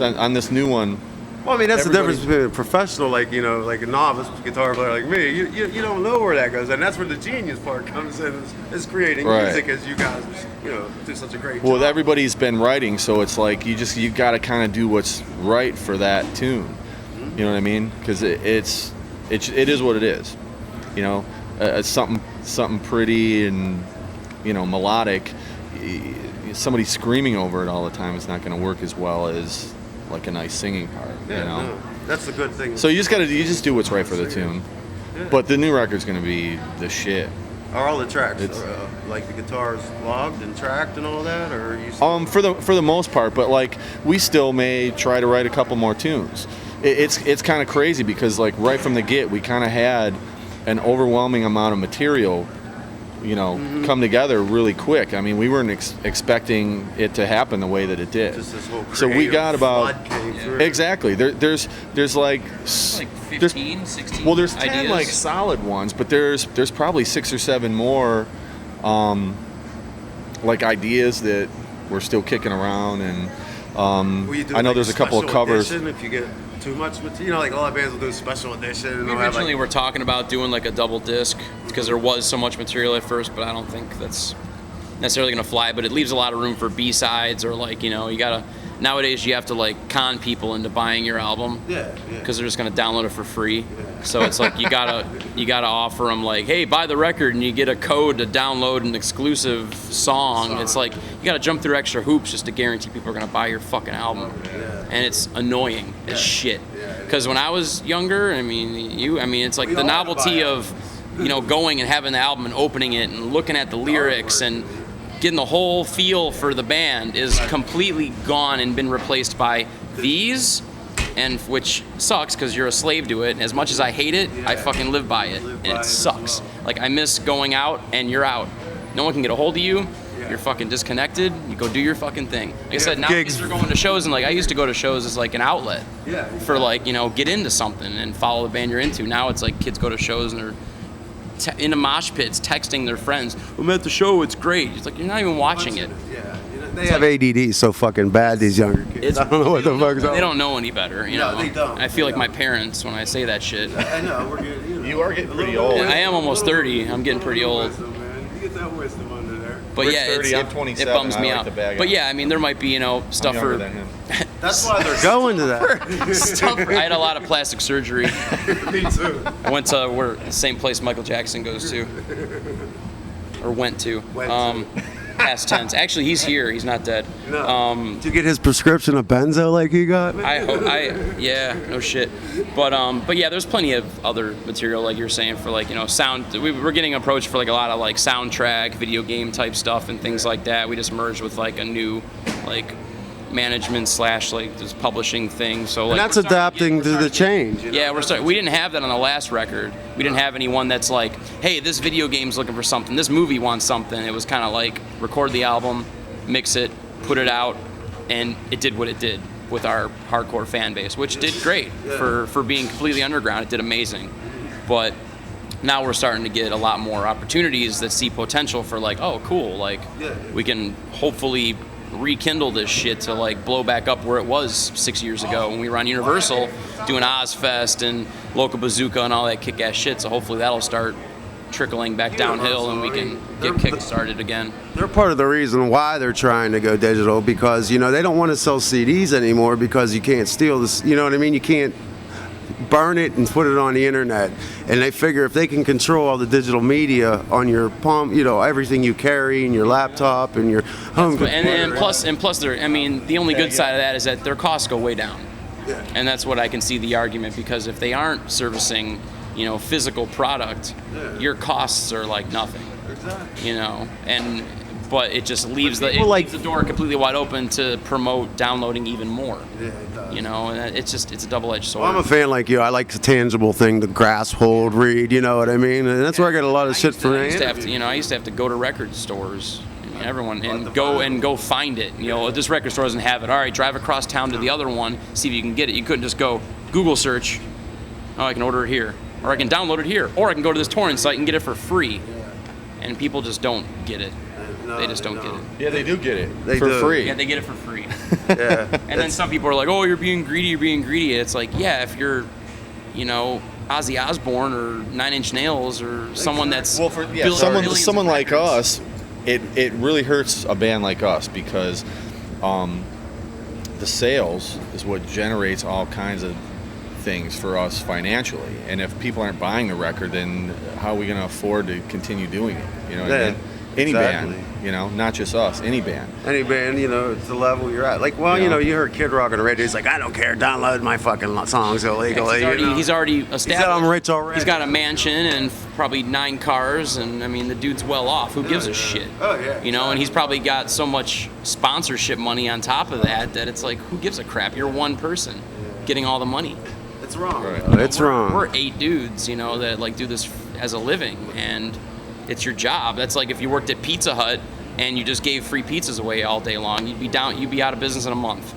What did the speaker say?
on this new one. Well, I mean, that's the difference between a professional, like, you know, like a novice guitar player like me. You don't know where that goes, and that's where the genius part comes in, is creating music, as you guys, you know, do such a great job. Well, everybody's been writing, so it's like you got to kind of do what's right for that tune. Mm-hmm. You know what I mean? Because it is what it is. You know, something pretty and, you know, melodic. Somebody screaming over it all the time is not going to work as well as like a nice singing part. Yeah, you know? No, that's the good thing. So you just do what's right for the tune. Yeah. But the new record's going to be the shit. Are all the tracks like the guitars logged and tracked and all that, or are you? For the most part, but like we still may try to write a couple more tunes. It's kind of crazy because like right from the get we kind of had an overwhelming amount of material, you know, come together really quick. I mean, we weren't expecting it to happen the way that it did. Just this whole so we got about exactly. There's like 15, 16. Well, there's 10 ideas. like solid ones, but there's probably 6 or 7 more like ideas that we're still kicking around, and I know like there's a couple of covers. If you get too much material, you know, like a lot of bands will do special edition. We originally were talking about doing like a double disc because there was so much material at first, but I don't think that's necessarily going to fly. But it leaves a lot of room for B-sides, or like, you know, nowadays you have to like con people into buying your album because they're just going to download it for free. So it's like you gotta offer them like, hey, buy the record and you get a code to download an exclusive song. It's like you got to jump through extra hoops just to guarantee people are going to buy your fucking album. And it's annoying as shit. Because when I was younger, I mean, it's like the novelty of, you know, going and having the album and opening it and looking at the lyrics and getting the whole feel for the band is completely gone and been replaced by these, and which sucks because you're a slave to it. As much as I hate it, I fucking live by it, and it sucks. Like, I miss going out and you're out. No one can get a hold of you. You're fucking disconnected. You go do your fucking thing. Like I said, now kids are going to shows, and like I used to go to shows as like an outlet for like, you know, get into something and follow the band you're into. Now it's like kids go to shows and they're into mosh pits texting their friends, I'm at the show, it's great. It's like, you're not even watching it. They have ADD so fucking bad, these younger kids. I don't know what the fuck's up. They don't know any better, you know. They don't. I feel like my parents when I say that shit. I know, we're getting, you are getting pretty old. I am almost 30. I'm getting pretty old. You get that wisdom under there. But We're yeah, 30, I'm 27, it bums me I like out. to bag But on. yeah, I mean, there might be, you know, stuff I'm for... younger than him. That's why they're going to that. I had a lot of plastic surgery. Me too. I went to the same place Michael Jackson goes to. Or went to. Past tense. Actually, he's here. He's not dead. No. Did you get his prescription of benzo like he got? Yeah, no shit. But yeah, there's plenty of other material, like you're saying, for like, you know, sound. We're getting approached for like a lot of like soundtrack, video game type stuff and things like that. We just merged with like a new like management / like this publishing thing. So like, and that's adapting to the change. Yeah, we didn't have that on the last record. We didn't have anyone that's like, hey, this video game's looking for something, this movie wants something. It was kind of like record the album, mix it, put it out, and it did what it did with our hardcore fan base, which did great for being completely underground. It did amazing. But now we're starting to get a lot more opportunities that see potential for like, oh, cool, like we can hopefully rekindle this shit to like blow back up where it was 6 years ago when we were on Universal doing Ozfest and Local Bazooka and all that kick-ass shit. So hopefully that'll start trickling back downhill and we can get kick-started again. They're part of the reason why they're trying to go digital, because, you know, they don't want to sell CDs anymore because you can't steal this, you know what I mean? You can't burn it and put it on the internet, and they figure if they can control all the digital media on your palm, you know, everything you carry and your laptop and your home computer. And plus they're, I mean, the only good side of that is that their costs go way down. And that's what I can see the argument, because if they aren't servicing, you know, physical product, your costs are like nothing. You know, but it just leaves leaves the door completely wide open to promote downloading even more. Yeah, it does. You know, and it's a double-edged sword. Well, I'm a fan like you. I like the tangible thing, the grass hold, read. You know what I mean? And that's where I get a lot of shit from. I used to have to go to record stores. Everyone and go find it. You know, this record store doesn't have it. All right, drive across town to the other one, see if you can get it. You couldn't just go Google search. Oh, I can order it here, or I can download it here, or I can go to this torrent site and get it for free. And people just don't get it. No, they just don't don't. get it. Yeah, they do get it They for do. free. Yeah, they get it for free. Yeah. And then some people are like, "Oh, you're being greedy." It's like, yeah, if you're, you know, Ozzy Osbourne or Nine Inch Nails or someone that's Well, for built someone millions someone of like records. us, it really hurts a band like us because the sales is what generates all kinds of things for us financially. And if people aren't buying the record, then how are we going to afford to continue doing it? You know what I mean? Any exactly. band, you know, not just us, any band. Any band, you know, it's the level you're at. Like, well, Yeah. you know, you heard Kid Rock on the radio. He's like, I don't care, download my fucking songs illegally. He's already established. He said I'm rich already. He's got a mansion and probably 9 cars, and I mean, the dude's well off. Who gives a shit? Oh, yeah. You know, and he's probably got so much sponsorship money on top of that it's like, who gives a crap? You're one person getting all the money. It's wrong. Right. It's wrong. We're 8 dudes, you know, that like do this as a living, and it's your job. That's like if you worked at Pizza Hut and you just gave free pizzas away all day long, you'd be out of business in a month.